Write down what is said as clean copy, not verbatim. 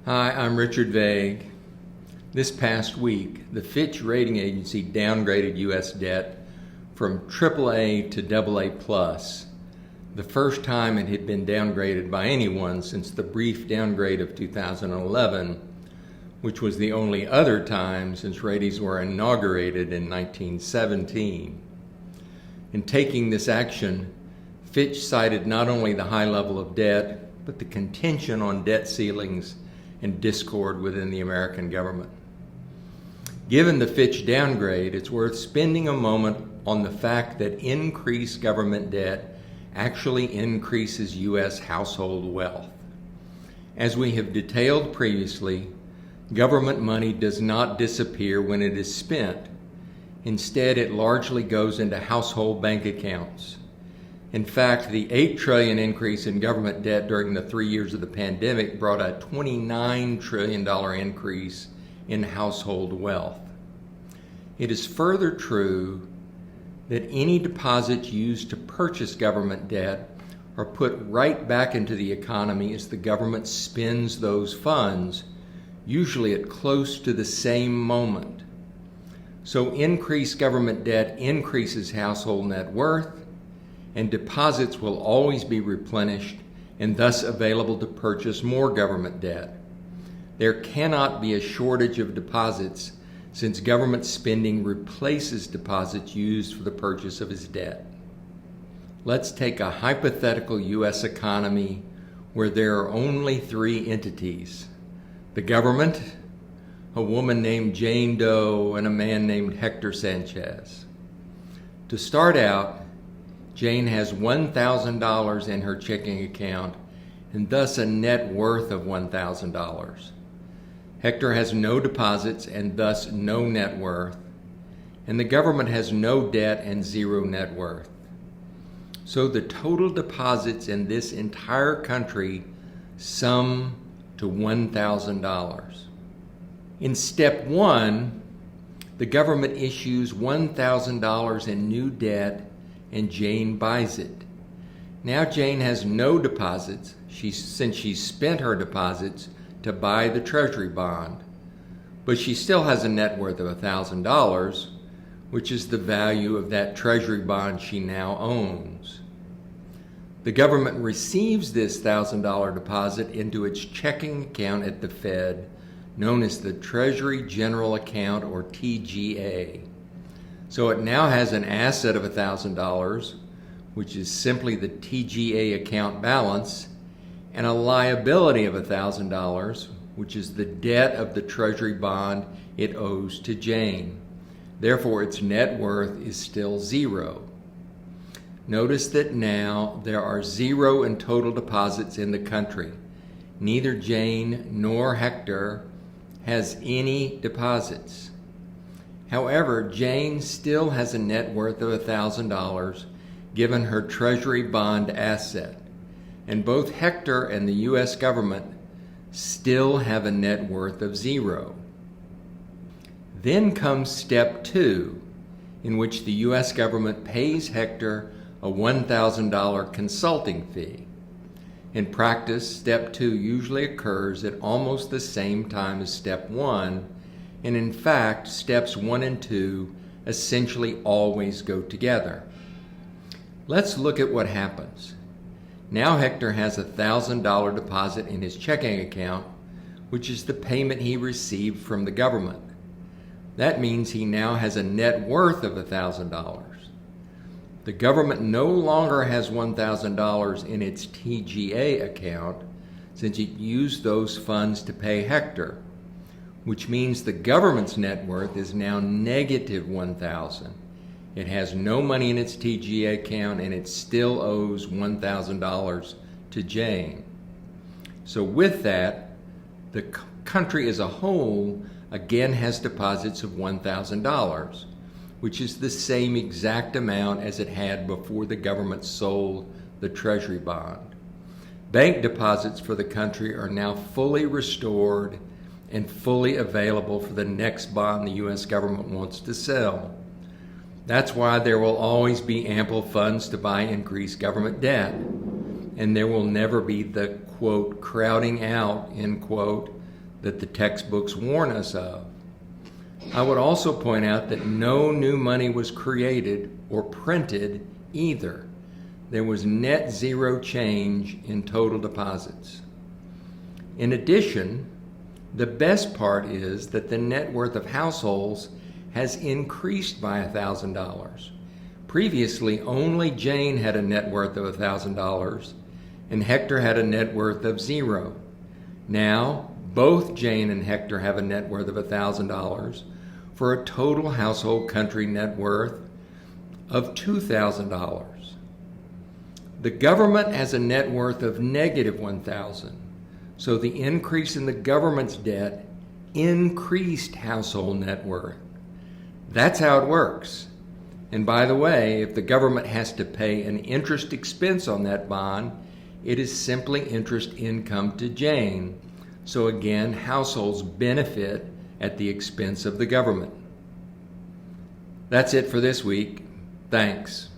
Hi, I'm Richard Vague. This past week, the Fitch rating agency downgraded U.S. debt from AAA to AA+, the first time it had been downgraded by anyone since the brief downgrade of 2011, which was the only other time since ratings were inaugurated in 1917. In taking this action, Fitch cited not only the high level of debt, but the contention on debt ceilings and discord within the American government. Given the Fitch downgrade, it's worth spending a moment on the fact that increased government debt actually increases U.S. household wealth. As we have detailed previously, government money does not disappear when it is spent. Instead, it largely goes into household bank accounts. In fact, the $8 trillion increase in government debt during the 3 years of the pandemic brought a $29 trillion increase in household wealth. It is further true that any deposits used to purchase government debt are put right back into the economy as the government spends those funds, usually at close to the same moment. So increased government debt increases household net worth, and deposits will always be replenished and thus available to purchase more government debt. There cannot be a shortage of deposits since government spending replaces deposits used for the purchase of its debt. Let's take a hypothetical U.S. economy where there are only three entities: the government, a woman named Jane Doe, and a man named Hector Sanchez. To start out, Jane has $1,000 in her checking account and thus a net worth of $1,000. Hector has no deposits and thus no net worth, and the government has no debt and zero net worth. So the total deposits in this entire country sum to $1,000. In step one, the government issues $1,000 in new debt and Jane buys it. Now Jane has no deposits since she spent her deposits to buy the treasury bond, but she still has a net worth of $1,000, which is the value of that treasury bond she now owns. The government receives this $1,000 deposit into its checking account at the Fed, known as the Treasury General Account, or TGA. So it now has an asset of $1,000, which is simply the TGA account balance, and a liability of $1,000, which is the debt of the treasury bond it owes to Jane. Therefore, its net worth is still zero. Notice that now there are zero in total deposits in the country. Neither Jane nor Hector has any deposits. However, Jane still has a net worth of $1,000 given her treasury bond asset, and both Hector and the U.S. government still have a net worth of zero. Then comes step two, in which the U.S. government pays Hector a $1,000 consulting fee. In practice, step two usually occurs at almost the same time as step one, and in fact, steps 1 and 2 essentially always go together. Let's look at what happens. Now Hector has a $1,000 deposit in his checking account, which is the payment he received from the government. That means he now has a net worth of $1,000. The government no longer has $1,000 in its TGA account since it used those funds to pay Hector, which means the government's net worth is now negative $1,000. It has no money in its TGA account and it still owes $1,000 to Jane. So with that, the country as a whole again has deposits of $1,000, which is the same exact amount as it had before the government sold the treasury bond. Bank deposits for the country are now fully restored and fully available for the next bond the U.S. government wants to sell. That's why there will always be ample funds to buy increased government debt, and there will never be the, quote, crowding out, end quote, that the textbooks warn us of. I would also point out that no new money was created or printed either. There was net zero change in total deposits. In addition, the best part is that the net worth of households has increased by $1,000. Previously, only Jane had a net worth of $1,000 and Hector had a net worth of $0. Now, both Jane and Hector have a net worth of $1,000 for a total household country net worth of $2,000. The government has a net worth of negative $1,000, so the increase in the government's debt increased household net worth. That's how it works. And by the way, if the government has to pay an interest expense on that bond, it is simply interest income to Jane. So again, households benefit at the expense of the government. That's it for this week. Thanks.